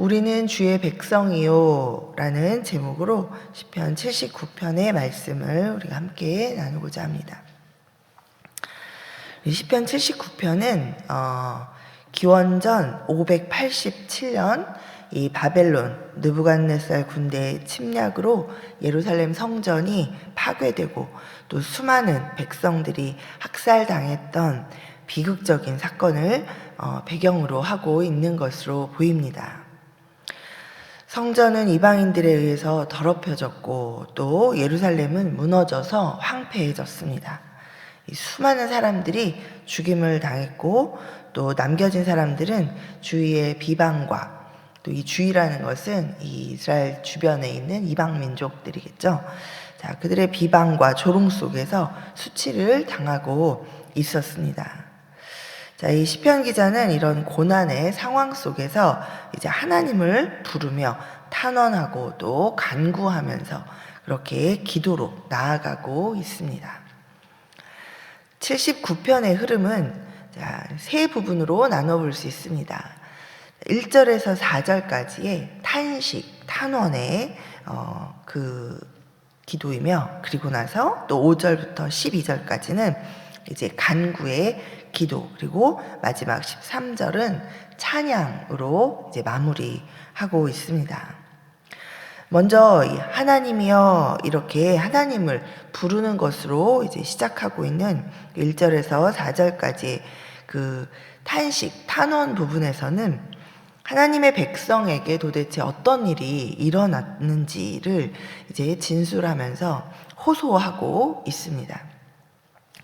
우리는 주의 백성이요 라는 제목으로 시편 79편의 말씀을 우리가 함께 나누고자 합니다. 시편 79편은 기원전 587년 이 바벨론 느부갓네살 군대의 침략으로 예루살렘 성전이 파괴되고 또 수많은 백성들이 학살당했던 비극적인 사건을 배경으로 하고 있는 것으로 보입니다. 성전은 이방인들에 의해서 더럽혀졌고 또 예루살렘은 무너져서 황폐해졌습니다. 수많은 사람들이 죽임을 당했고 또 남겨진 사람들은 주위의 비방과 또 이 주위라는 것은 이 이스라엘 주변에 있는 이방 민족들이겠죠. 자, 그들의 비방과 조롱 속에서 수치를 당하고 있었습니다. 자, 이 시편 기자는 이런 고난의 상황 속에서 이제 하나님을 부르며 탄원하고 또 간구하면서 그렇게 기도로 나아가고 있습니다. 79편의 흐름은 세 부분으로 나눠볼 수 있습니다. 1절에서 4절까지의 탄식, 탄원의 그 기도이며, 그리고 나서 또 5절부터 12절까지는 이제 간구의 기도, 그리고 마지막 13절은 찬양으로 이제 마무리하고 있습니다. 먼저 하나님이여 이렇게 하나님을 부르는 것으로 이제 시작하고 있는 1절에서 4절까지 그 탄식, 탄원 부분에서는 하나님의 백성에게 도대체 어떤 일이 일어났는지를 이제 진술하면서 호소하고 있습니다.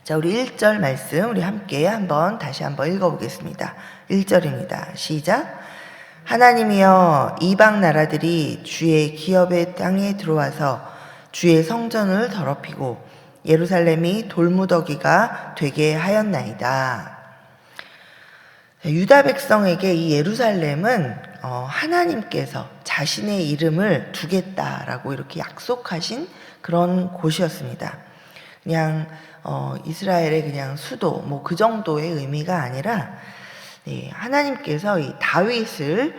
자, 우리 1절 말씀 우리 함께 다시 한번 읽어보겠습니다. 1절입니다. 시작. 하나님이여 이방 나라들이 주의 기업의 땅에 들어와서 주의 성전을 더럽히고 예루살렘이 돌무더기가 되게 하였나이다. 유다 백성에게 이 예루살렘은 하나님께서 자신의 이름을 두겠다라고 이렇게 약속하신 그런 곳이었습니다. 그냥 이스라엘의 그냥 수도 뭐 그 정도의 의미가 아니라 하나님께서 이 다윗을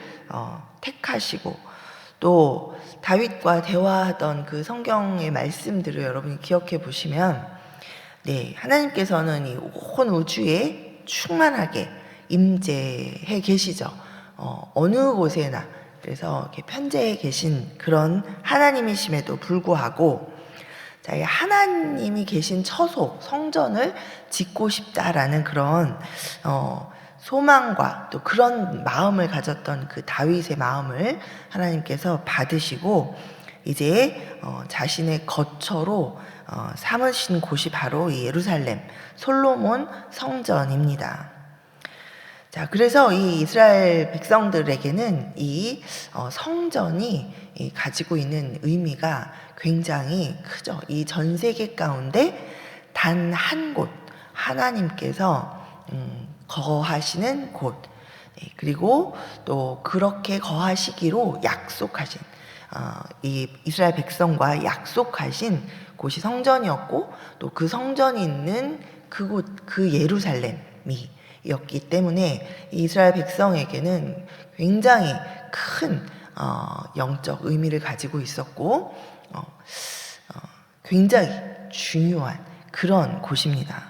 택하시고 또 다윗과 대화하던 그 성경의 말씀들을 여러분이 기억해 보시면 하나님께서는 이 온 우주에 충만하게 임재해 계시죠. 어느 곳에나. 그래서 이렇게 편재해 계신 그런 하나님이심에도 불구하고 이 하나님이 계신 처소 성전을 짓고 싶다라는 그런 소망과 또 그런 마음을 가졌던 그 다윗의 마음을 하나님께서 받으시고 이제 자신의 거처로 삼으신 곳이 바로 이 예루살렘 솔로몬 성전입니다. 자, 그래서 이 이스라엘 백성들에게는 이 성전이 가지고 있는 의미가 굉장히 크죠. 이 전 세계 가운데 단 한 곳, 하나님께서 거하시는 곳, 그리고 또 그렇게 거하시기로 약속하신 이 이스라엘 백성과 약속하신 곳이 성전이었고 또 그 성전이 있는 그곳, 그 예루살렘이 였기 때문에 이스라엘 백성에게는 굉장히 큰 영적 의미를 가지고 있었고 굉장히 중요한 그런 곳입니다.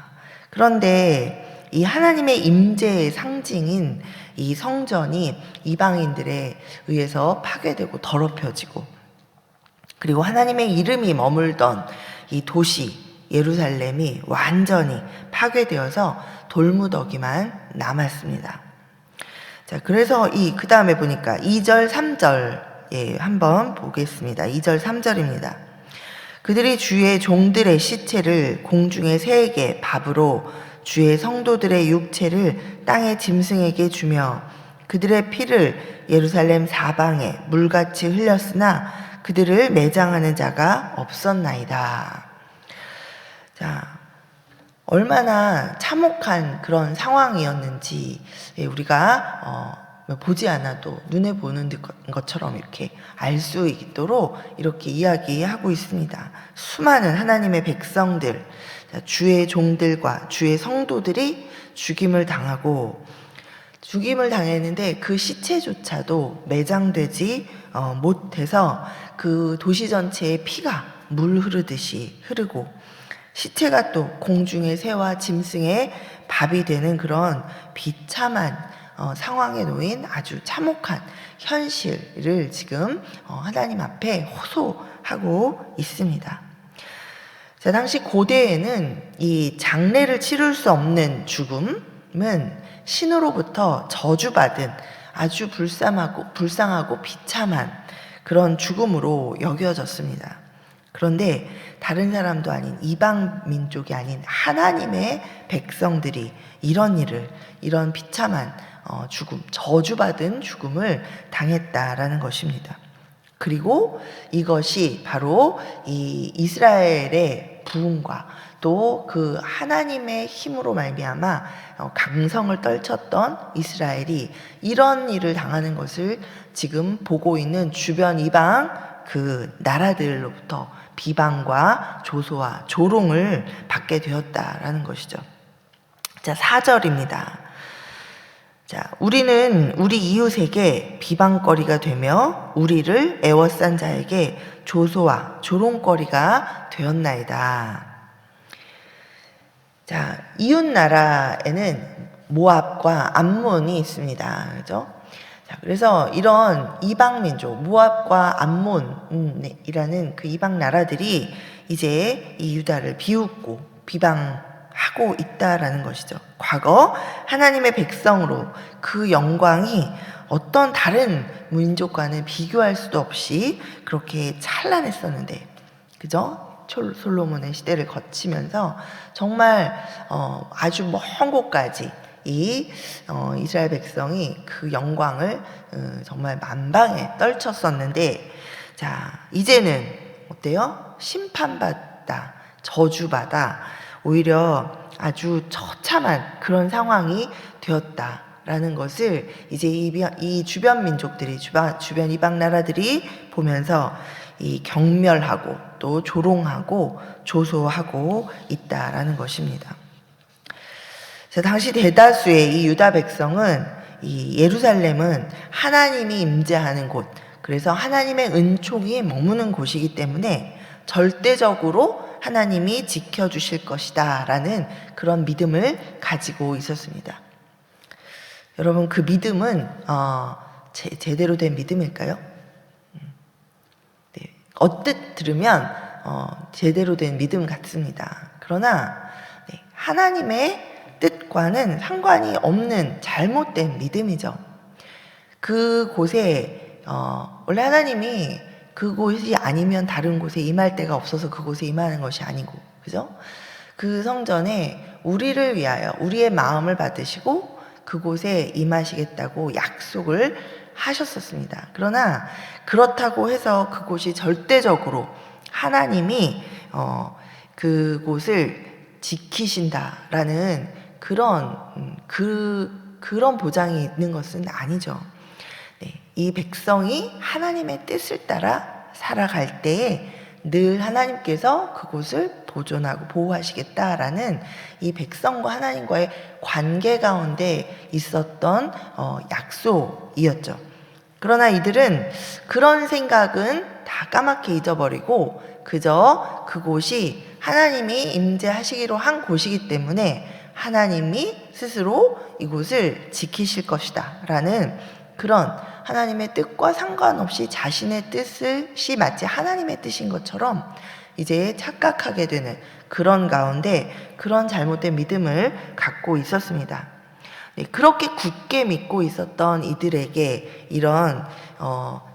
그런데 이 하나님의 임재의 상징인 이 성전이 이방인들에 의해서 파괴되고 더럽혀지고 그리고 하나님의 이름이 머물던 이 도시 예루살렘이 완전히 파괴되어서 돌무더기만 남았습니다. 자, 그래서 그 다음에 보니까 2절, 3절 한번 보겠습니다. 2절, 3절입니다. 그들이 주의 종들의 시체를 공중의 새에게 밥으로 주의 성도들의 육체를 땅의 짐승에게 주며 그들의 피를 예루살렘 사방에 물같이 흘렸으나 그들을 매장하는 자가 없었나이다. 자, 얼마나 참혹한 그런 상황이었는지 우리가 보지 않아도 눈에 보는 것처럼 이렇게 알 수 있도록 이렇게 이야기하고 있습니다. 수많은 하나님의 백성들, 주의 종들과 주의 성도들이 죽임을 당하고 죽임을 당했는데 그 시체조차도 매장되지 못해서 그 도시 전체에 피가 물 흐르듯이 흐르고, 시체가 또 공중의 새와 짐승의 밥이 되는 그런 비참한 상황에 놓인 아주 참혹한 현실을 지금 하나님 앞에 호소하고 있습니다. 자, 당시 고대에는 이 장례를 치를 수 없는 죽음은 신으로부터 저주받은 아주 불쌍하고 비참한 그런 죽음으로 여겨졌습니다. 그런데 다른 사람도 아닌 이방 민족이 아닌 하나님의 백성들이 이런 비참한 죽음, 저주받은 죽음을 당했다라는 것입니다. 그리고 이것이 바로 이 이스라엘의 부흥과 또 그 하나님의 힘으로 말미암아 강성을 떨쳤던 이스라엘이 이런 일을 당하는 것을 지금 보고 있는 주변 이방 그 나라들로부터 비방과 조소와 조롱을 받게 되었다라는 것이죠. 자, 4절입니다. 자, 우리는 우리 이웃에게 비방거리가 되며 우리를 애워싼 자에게 조소와 조롱거리가 되었나이다. 자, 이웃 나라에는 모압과 암몬이 있습니다. 그죠? 자, 그래서 이런 이방 민족, 모압과 암몬이라는 그 이방 나라들이 이제 이 유다를 비웃고 비방하고 있다라는 것이죠. 과거 하나님의 백성으로 그 영광이 어떤 다른 민족과는 비교할 수도 없이 그렇게 찬란했었는데, 그죠? 솔로몬의 시대를 거치면서 정말 아주 먼 곳까지 이 이스라엘 백성이 그 영광을 정말 만방에 떨쳤었는데, 자, 이제는 어때요? 심판받다, 저주받아 오히려 아주 처참한 그런 상황이 되었다라는 것을 이제 이 주변 민족들이, 주변 이방 나라들이 보면서 이 경멸하고 또 조롱하고 조소하고 있다라는 것입니다. 자, 당시 대다수의 이 유다 백성은 이 예루살렘은 하나님이 임재하는 곳, 그래서 하나님의 은총이 머무는 곳이기 때문에 절대적으로 하나님이 지켜주실 것이다 라는 그런 믿음을 가지고 있었습니다. 여러분, 그 믿음은 제대로 된 믿음일까요? 네, 언뜻 들으면 제대로 된 믿음 같습니다. 그러나 하나님의 뜻과는 상관이 없는 잘못된 믿음이죠. 그곳에 원래 하나님이 그곳이 아니면 다른 곳에 임할 데가 없어서 그곳에 임하는 것이 아니고, 그죠? 그 성전에 우리를 위하여 우리의 마음을 받으시고 그곳에 임하시겠다고 약속을 하셨었습니다. 그러나 그렇다고 해서 그곳이 절대적으로 하나님이 그곳을 지키신다라는 그런 보장이 있는 것은 아니죠. 네, 이 백성이 하나님의 뜻을 따라 살아갈 때에 늘 하나님께서 그곳을 보존하고 보호하시겠다라는 이 백성과 하나님과의 관계 가운데 있었던 약속이었죠. 그러나 이들은 그런 생각은 다 까맣게 잊어버리고 그저 그곳이 하나님이 임재하시기로 한 곳이기 때문에 하나님이 스스로 이곳을 지키실 것이다 라는 그런 하나님의 뜻과 상관없이 자신의 뜻이 마치 하나님의 뜻인 것처럼 이제 착각하게 되는 그런 가운데 그런 잘못된 믿음을 갖고 있었습니다. 네, 그렇게 굳게 믿고 있었던 이들에게 이런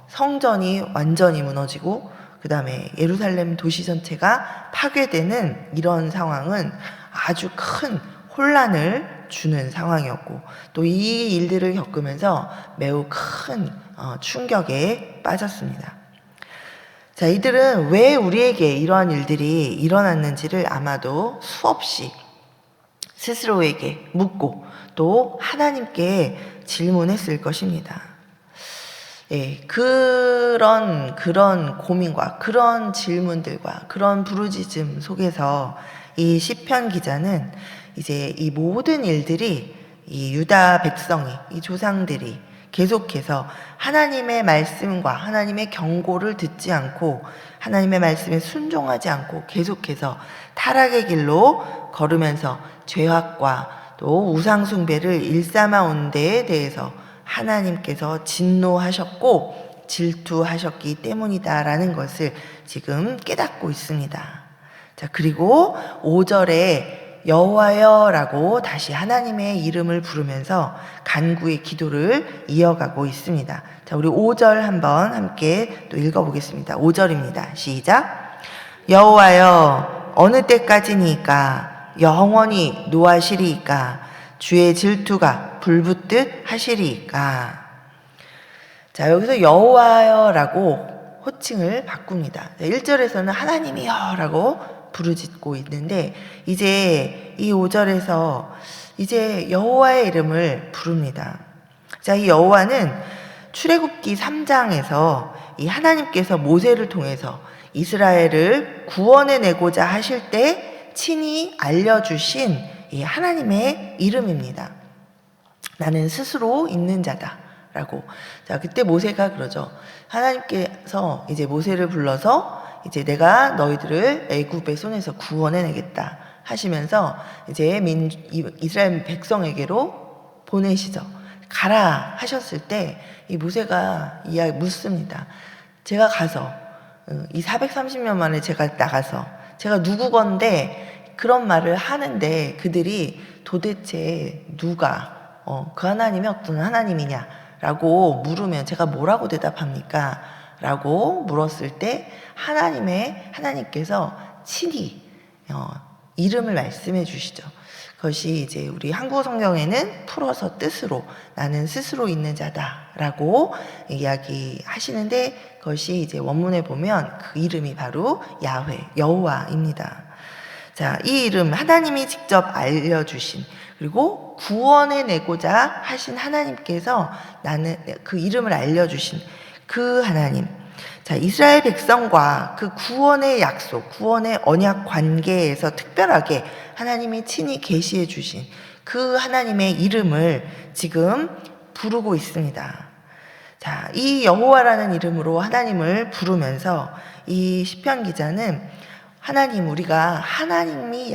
성전이 완전히 무너지고 그 다음에 예루살렘 도시 전체가 파괴되는 이런 상황은 아주 큰 혼란을 주는 상황이었고 또 이 일들을 겪으면서 매우 큰 충격에 빠졌습니다. 자, 이들은 왜 우리에게 이러한 일들이 일어났는지를 아마도 수없이 스스로에게 묻고 또 하나님께 질문했을 것입니다. 예, 그런 고민과 그런 질문들과 그런 부르짖음 속에서 이 시편 기자는 이제 이 모든 일들이 이 유다 백성이, 이 조상들이 계속해서 하나님의 말씀과 하나님의 경고를 듣지 않고 하나님의 말씀에 순종하지 않고 계속해서 타락의 길로 걸으면서 죄악과 또 우상숭배를 일삼아 온 데에 대해서 하나님께서 진노하셨고 질투하셨기 때문이다라는 것을 지금 깨닫고 있습니다. 자, 그리고 5절에 여호와여라고 다시 하나님의 이름을 부르면서 간구의 기도를 이어가고 있습니다. 자, 우리 5절 한번 함께 또 읽어보겠습니다. 5절입니다. 시작. 여호와여, 어느 때까지니까 영원히 노하시리이까? 주의 질투가 불붙듯 하시리이까? 자, 여기서 여호와여라고 호칭을 바꿉니다. 1절에서는 하나님이여라고 부르짖고 있는데 이제 이 5절에서 이제 여호와의 이름을 부릅니다. 자, 이 여호와는 출애굽기 3장에서 이 하나님께서 모세를 통해서 이스라엘을 구원해내고자 하실 때 친히 알려주신 이 하나님의 이름입니다. 나는 스스로 있는 자다라고. 자, 그때 모세가 그러죠. 하나님께서 이제 모세를 불러서 이제 내가 너희들을 애굽의 손에서 구원해내겠다 하시면서 이제 이스라엘 백성에게로 보내시죠. 가라 하셨을 때 이 모세가 묻습니다. 제가 가서 이 430년 만에 제가 나가서 제가 누구 건데 그런 말을 하는데 그들이 도대체 누가 그 하나님이 어떤 하나님이냐라고 물으면 제가 뭐라고 대답합니까? 라고 물었을 때 하나님께서 친히 이름을 말씀해 주시죠. 그것이 이제 우리 한국어 성경에는 풀어서 뜻으로 나는 스스로 있는 자다라고 이야기하시는데 그것이 이제 원문에 보면 그 이름이 바로 야훼, 여호와입니다. 자, 이 이름 하나님이 직접 알려주신 그리고 구원해내고자 하신 하나님께서 나는 그 이름을 알려주신 그 하나님. 자, 이스라엘 백성과 그 구원의 약속, 구원의 언약 관계에서 특별하게 하나님이 친히 계시해 주신 그 하나님의 이름을 지금 부르고 있습니다. 자, 이 여호와라는 이름으로 하나님을 부르면서 이 시편 기자는 하나님, 우리가 하나님이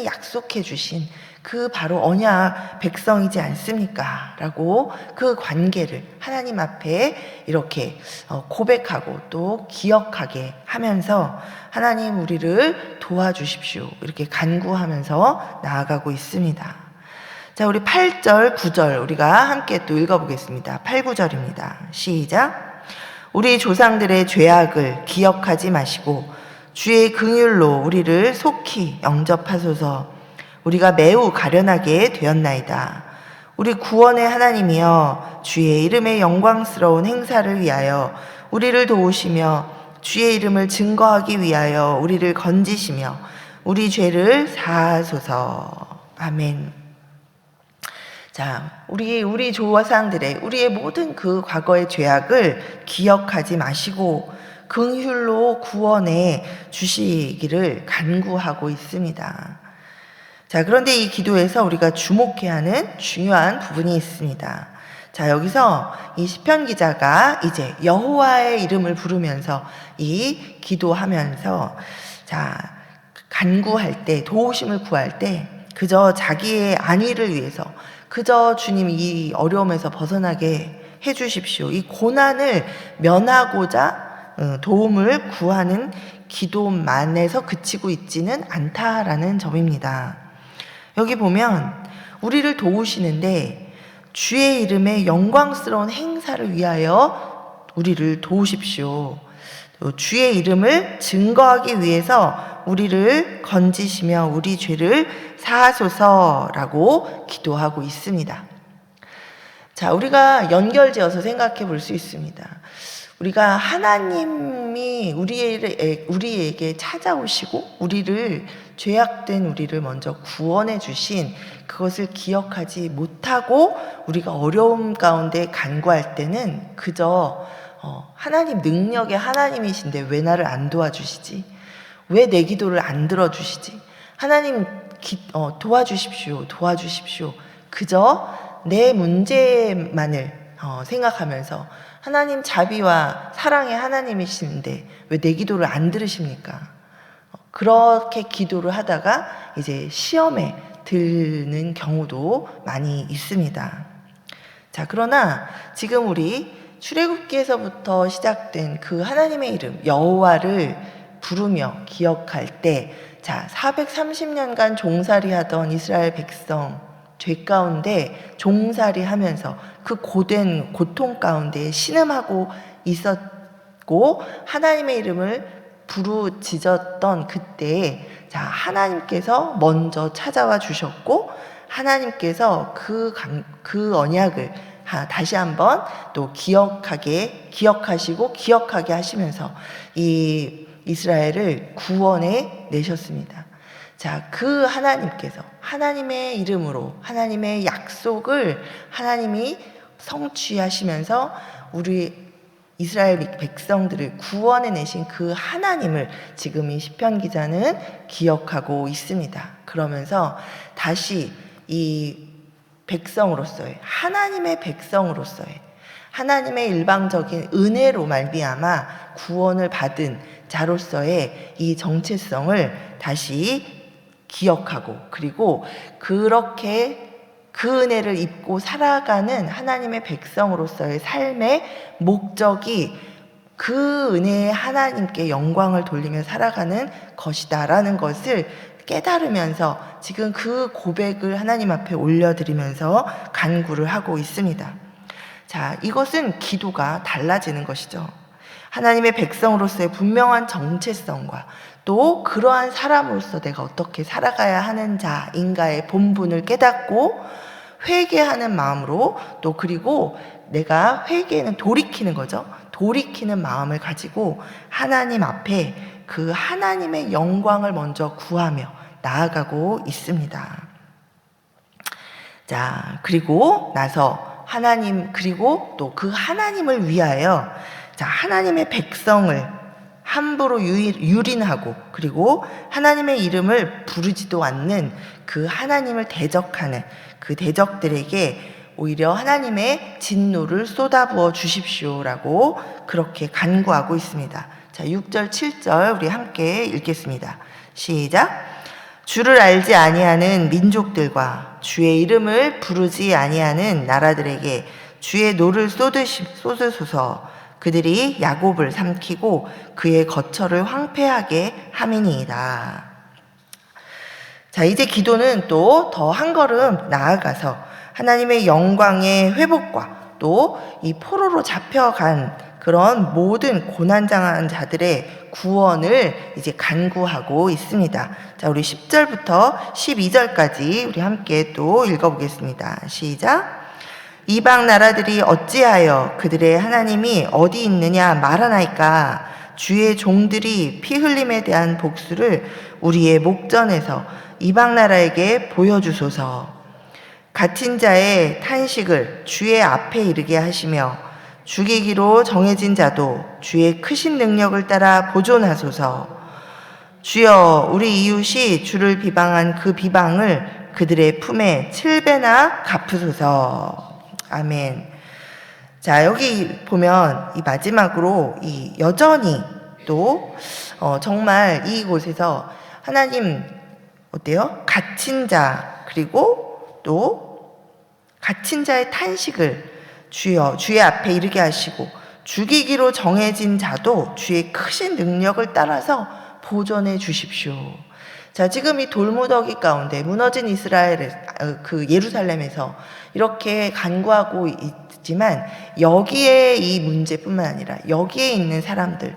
약속해 주신 그 바로 언약 백성이지 않습니까? 라고 그 관계를 하나님 앞에 이렇게 고백하고 또 기억하게 하면서 하나님 우리를 도와주십시오. 이렇게 간구하면서 나아가고 있습니다. 자, 우리 8절, 9절 우리가 함께 또 읽어보겠습니다. 8, 9절입니다. 시작. 우리 조상들의 죄악을 기억하지 마시고 주의 긍휼로 우리를 속히 영접하소서. 우리가 매우 가련하게 되었나이다. 우리 구원의 하나님이여, 주의 이름의 영광스러운 행사를 위하여 우리를 도우시며 주의 이름을 증거하기 위하여 우리를 건지시며 우리 죄를 사하소서. 아멘. 자, 우리 조상들의 우리의 모든 그 과거의 죄악을 기억하지 마시고 긍휼로 구원해 주시기를 간구하고 있습니다. 자, 그런데 이 기도에서 우리가 주목해야 하는 중요한 부분이 있습니다. 자, 여기서 이 시편 기자가 이제 여호와의 이름을 부르면서 이 기도하면서 자, 간구할 때, 도우심을 구할 때 그저 자기의 안위를 위해서 그저 주님 이 어려움에서 벗어나게 해 주십시오. 이 고난을 면하고자 도움을 구하는 기도만에서 그치고 있지는 않다라는 점입니다. 여기 보면 우리를 도우시는데 주의 이름의 영광스러운 행사를 위하여 우리를 도우십시오. 또 주의 이름을 증거하기 위해서 우리를 건지시며 우리 죄를 사하소서라고 기도하고 있습니다. 자, 우리가 연결지어서 생각해 볼 수 있습니다. 우리가 하나님이 우리에게 찾아오시고 죄악된 우리를 먼저 구원해 주신 그것을 기억하지 못하고 우리가 어려움 가운데 간구할 때는 그저 하나님 능력의 하나님이신데 왜 나를 안 도와주시지? 왜 내 기도를 안 들어주시지? 하나님 도와주십시오. 그저 내 문제만을 생각하면서 하나님 자비와 사랑의 하나님이신데 왜 내 기도를 안 들으십니까? 그렇게 기도를 하다가 이제 시험에 드는 경우도 많이 있습니다. 자, 그러나 지금 우리 출애굽기에서부터 시작된 그 하나님의 이름 여호와를 부르며 기억할 때, 자, 430년간 종살이 하던 이스라엘 백성 죄 가운데 종살이 하면서 그 고된 고통 가운데 신음하고 있었고 하나님의 이름을 부르짖었던 그때에, 자, 하나님께서 먼저 찾아와 주셨고 하나님께서 그 언약을 다시 한번 또 기억하시고 기억하게 하시면서 이 이스라엘을 구원해 내셨습니다. 자, 그 하나님께서 하나님의 이름으로 하나님의 약속을 하나님이 성취하시면서 우리 이스라엘 백성들을 구원해 내신 그 하나님을 지금 이 시편 기자는 기억하고 있습니다. 그러면서 다시 이 백성으로서의, 하나님의 백성으로서의, 하나님의 일방적인 은혜로 말미암아 구원을 받은 자로서의 이 정체성을 다시 기억하고, 그리고 그렇게 그 은혜를 입고 살아가는 하나님의 백성으로서의 삶의 목적이 그 은혜의 하나님께 영광을 돌리며 살아가는 것이다라는 것을 깨달으면서 지금 그 고백을 하나님 앞에 올려드리면서 간구를 하고 있습니다. 자, 이것은 기도가 달라지는 것이죠. 하나님의 백성으로서의 분명한 정체성과 또 그러한 사람으로서 내가 어떻게 살아가야 하는 자인가의 본분을 깨닫고 회개하는 마음으로, 또 그리고 내가 회개는 돌이키는 거죠. 돌이키는 마음을 가지고 하나님 앞에 그 하나님의 영광을 먼저 구하며 나아가고 있습니다. 자, 그리고 나서 그리고 또 그 하나님을 위하여, 자, 하나님의 백성을 함부로 유린하고 그리고 하나님의 이름을 부르지도 않는 그 하나님을 대적하는 그 대적들에게 오히려 하나님의 진노를 쏟아부어 주십시오라고 그렇게 간구하고 있습니다. 자, 6절 7절 우리 함께 읽겠습니다. 시작. 주를 알지 아니하는 민족들과 주의 이름을 부르지 아니하는 나라들에게 주의 노를 쏟으소서. 그들이 야곱을 삼키고 그의 거처를 황폐하게 함이니이다. 자, 이제 기도는 또 더 한 걸음 나아가서 하나님의 영광의 회복과 또 이 포로로 잡혀간 그런 모든 고난당한 자들의 구원을 이제 간구하고 있습니다. 자, 우리 10절부터 12절까지 우리 함께 또 읽어보겠습니다. 시작. 이방 나라들이 어찌하여 그들의 하나님이 어디 있느냐 말하나이까. 주의 종들이 피 흘림에 대한 복수를 우리의 목전에서 이방 나라에게 보여주소서. 갇힌 자의 탄식을 주의 앞에 이르게 하시며 죽이기로 정해진 자도 주의 크신 능력을 따라 보존하소서. 주여, 우리 이웃이 주를 비방한 그 비방을 그들의 품에 7배나 갚으소서. 아멘. 자, 여기 보면 이 마지막으로 이 여전히 또 정말 이곳에서 하나님 어때요? 갇힌 자, 그리고 또 갇힌 자의 탄식을 주여 주의 앞에 이르게 하시고 죽이기로 정해진 자도 주의 크신 능력을 따라서 보존해 주십시오. 자, 지금 이 돌무더기 가운데 무너진 그 예루살렘에서 이렇게 간구하고 있지만 여기에 이 문제뿐만 아니라 여기에 있는 사람들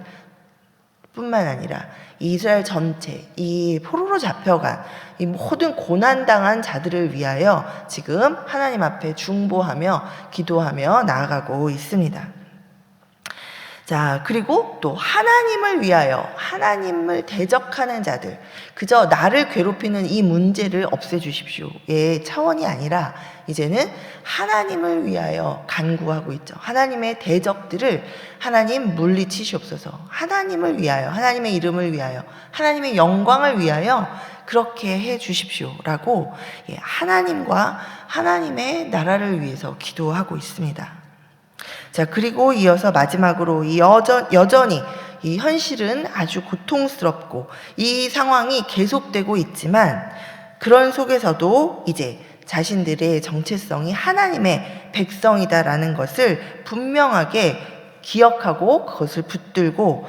뿐만 아니라 이스라엘 전체, 이 포로로 잡혀간 이 모든 고난당한 자들을 위하여 지금 하나님 앞에 중보하며 기도하며 나아가고 있습니다. 자, 그리고 또 하나님을 위하여 하나님을 대적하는 자들, 그저 나를 괴롭히는 이 문제를 없애주십시오의 차원이 아니라 이제는 하나님을 위하여 간구하고 있죠. 하나님의 대적들을 하나님 물리치시옵소서. 하나님을 위하여, 하나님의 이름을 위하여, 하나님의 영광을 위하여 그렇게 해 주십시오라고 하나님과 하나님의 나라를 위해서 기도하고 있습니다. 자, 그리고 이어서 마지막으로 여전히 이 현실은 아주 고통스럽고 이 상황이 계속되고 있지만 그런 속에서도 이제 자신들의 정체성이 하나님의 백성이다라는 것을 분명하게 기억하고 그것을 붙들고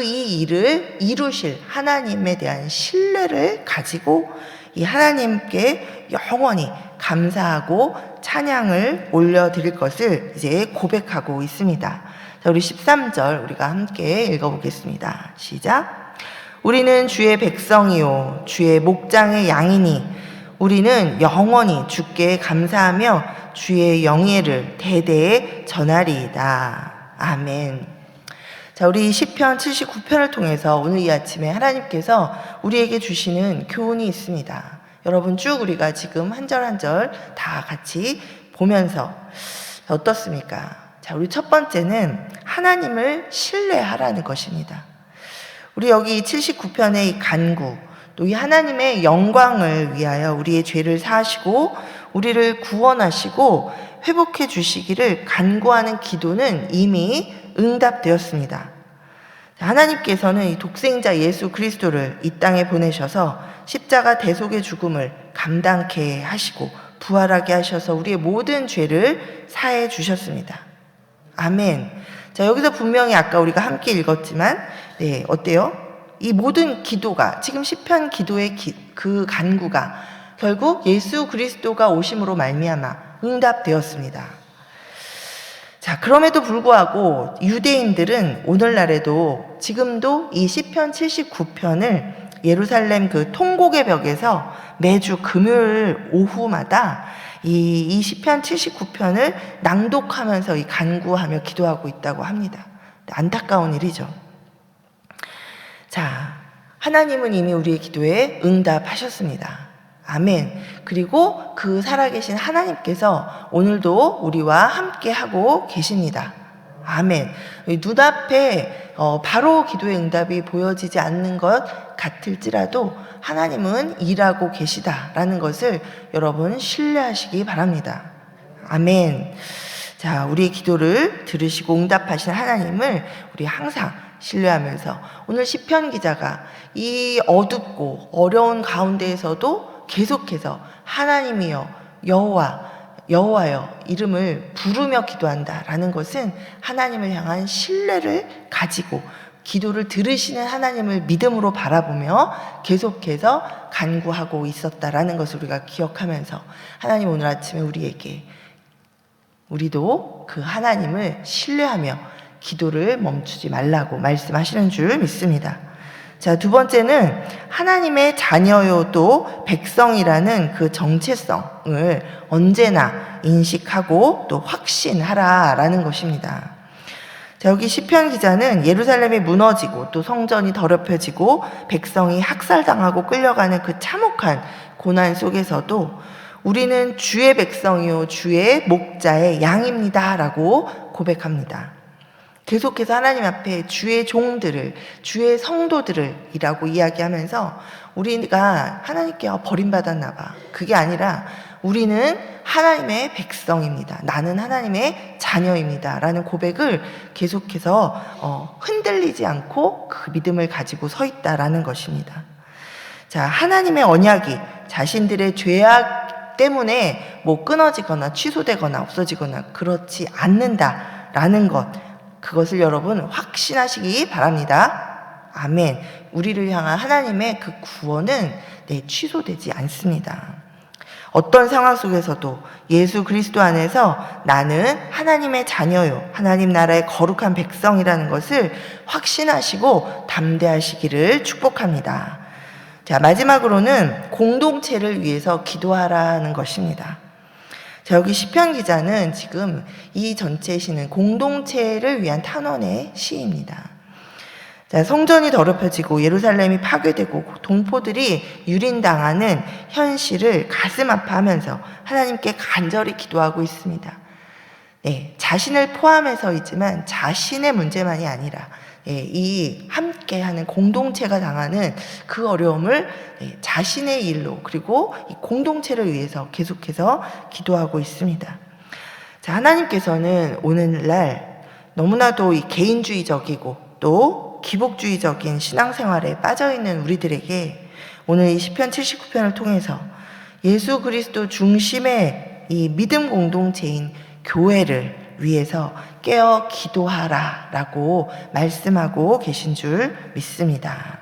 이 일을 이루실 하나님에 대한 신뢰를 가지고 이 하나님께 영원히 감사하고 찬양을 올려드릴 것을 이제 고백하고 있습니다. 자, 우리 13절 우리가 함께 읽어보겠습니다. 시작. 우리는 주의 백성이요 주의 목장의 양이니 우리는 영원히 주께 감사하며 주의 영예를 대대에 전하리이다. 아멘. 자, 우리 시편 79편을 통해서 오늘 이 아침에 하나님께서 우리에게 주시는 교훈이 있습니다. 여러분 쭉 우리가 지금 한 절 한 절 다 같이 보면서 어떻습니까? 자, 우리 첫 번째는 하나님을 신뢰하라는 것입니다. 우리 여기 79편의 이 간구, 또 이 하나님의 영광을 위하여 우리의 죄를 사하시고 우리를 구원하시고 회복해 주시기를 간구하는 기도는 이미 응답되었습니다. 하나님께서는 이 독생자 예수 그리스도를 이 땅에 보내셔서 십자가 대속의 죽음을 감당케 하시고 부활하게 하셔서 우리의 모든 죄를 사해 주셨습니다. 아멘. 자, 여기서 분명히 아까 우리가 함께 읽었지만 어때요? 이 모든 기도가 지금 시편 기도의 그 간구가 결국 예수 그리스도가 오심으로 말미암아 응답되었습니다. 자, 그럼에도 불구하고 유대인들은 오늘날에도 지금도 이 시편 79편을 예루살렘 그 통곡의 벽에서 매주 금요일 오후마다 이 시편 79편을 낭독하면서 이 간구하며 기도하고 있다고 합니다. 안타까운 일이죠. 자, 하나님은 이미 우리의 기도에 응답하셨습니다. 아멘. 그리고 그 살아계신 하나님께서 오늘도 우리와 함께 하고 계십니다. 아멘. 눈앞에 바로 기도의 응답이 보여지지 않는 것 같을지라도 하나님은 일하고 계시다라는 것을 여러분 신뢰하시기 바랍니다. 아멘. 자, 우리의 기도를 들으시고 응답하신 하나님을 우리 항상 신뢰하면서 오늘 시편 기자가 이 어둡고 어려운 가운데에서도 계속해서 하나님이여 여호와여 이름을 부르며 기도한다라는 것은 하나님을 향한 신뢰를 가지고 기도를 들으시는 하나님을 믿음으로 바라보며 계속해서 간구하고 있었다라는 것을 우리가 기억하면서 하나님 오늘 아침에 우리도 그 하나님을 신뢰하며 기도를 멈추지 말라고 말씀하시는 줄 믿습니다. 자, 두 번째는 하나님의 자녀요 또 백성이라는 그 정체성을 언제나 인식하고 또 확신하라라는 것입니다. 자, 여기 시편 기자는 예루살렘이 무너지고 또 성전이 더럽혀지고 백성이 학살당하고 끌려가는 그 참혹한 고난 속에서도 우리는 주의 백성이요 주의 목자의 양입니다라고 고백합니다. 계속해서 하나님 앞에 주의 종들을, 주의 성도들을 이라고 이야기하면서 우리가 하나님께 버림받았나 봐. 그게 아니라 우리는 하나님의 백성입니다. 나는 하나님의 자녀입니다. 라는 고백을 계속해서 흔들리지 않고 그 믿음을 가지고 서 있다라는 것입니다. 자, 하나님의 언약이 자신들의 죄악 때문에 끊어지거나 취소되거나 없어지거나 그렇지 않는다라는 것, 그것을 여러분 확신하시기 바랍니다. 아멘. 우리를 향한 하나님의 그 구원은 취소되지 않습니다. 어떤 상황 속에서도 예수 그리스도 안에서 나는 하나님의 자녀요, 하나님 나라의 거룩한 백성이라는 것을 확신하시고 담대하시기를 축복합니다. 자, 마지막으로는 공동체를 위해서 기도하라는 것입니다. 자, 여기 시편 기자는 지금 이 전체 시는 공동체를 위한 탄원의 시입니다. 자, 성전이 더럽혀지고 예루살렘이 파괴되고 동포들이 유린당하는 현실을 가슴 아파하면서 하나님께 간절히 기도하고 있습니다. 네, 자신을 포함해서이지만 자신의 문제만이 아니라 이 함께하는 공동체가 당하는 그 어려움을 자신의 일로 그리고 이 공동체를 위해서 계속해서 기도하고 있습니다. 자, 하나님께서는 오늘날 너무나도 이 개인주의적이고 또 기복주의적인 신앙생활에 빠져있는 우리들에게 오늘 이 시편 79편을 통해서 예수 그리스도 중심의 이 믿음 공동체인 교회를 위해서 깨어 기도하라 라고 말씀하고 계신 줄 믿습니다.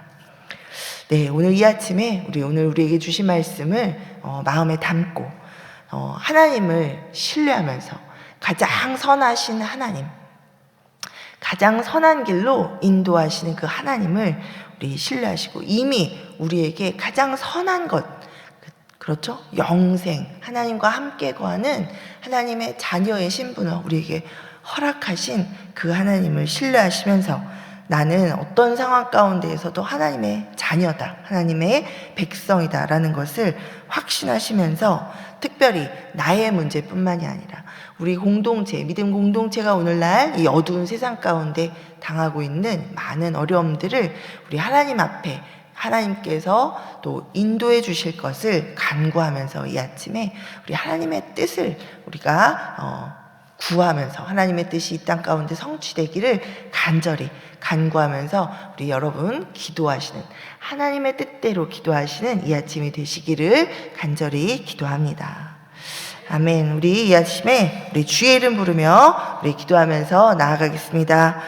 네, 오늘 이 아침에 오늘 우리에게 주신 말씀을 마음에 담고 하나님을 신뢰하면서 가장 선하신 하나님, 가장 선한 길로 인도하시는 그 하나님을 우리 신뢰하시고 이미 우리에게 가장 선한 것, 그렇죠? 영생, 하나님과 함께 거하는 하나님의 자녀의 신분을 우리에게 허락하신 그 하나님을 신뢰하시면서 나는 어떤 상황 가운데에서도 하나님의 자녀다, 하나님의 백성이다 라는 것을 확신하시면서 특별히 나의 문제뿐만이 아니라 우리 공동체, 믿음 공동체가 오늘날 이 어두운 세상 가운데 당하고 있는 많은 어려움들을 우리 하나님 앞에 하나님께서 또 인도해 주실 것을 간구하면서 이 아침에 우리 하나님의 뜻을 우리가 구하면서 하나님의 뜻이 이 땅 가운데 성취되기를 간절히 간구하면서 우리 여러분 기도하시는 하나님의 뜻대로 기도하시는 이 아침이 되시기를 간절히 기도합니다. 아멘. 우리 이 아침에 우리 주의 이름 부르며 우리 기도하면서 나아가겠습니다.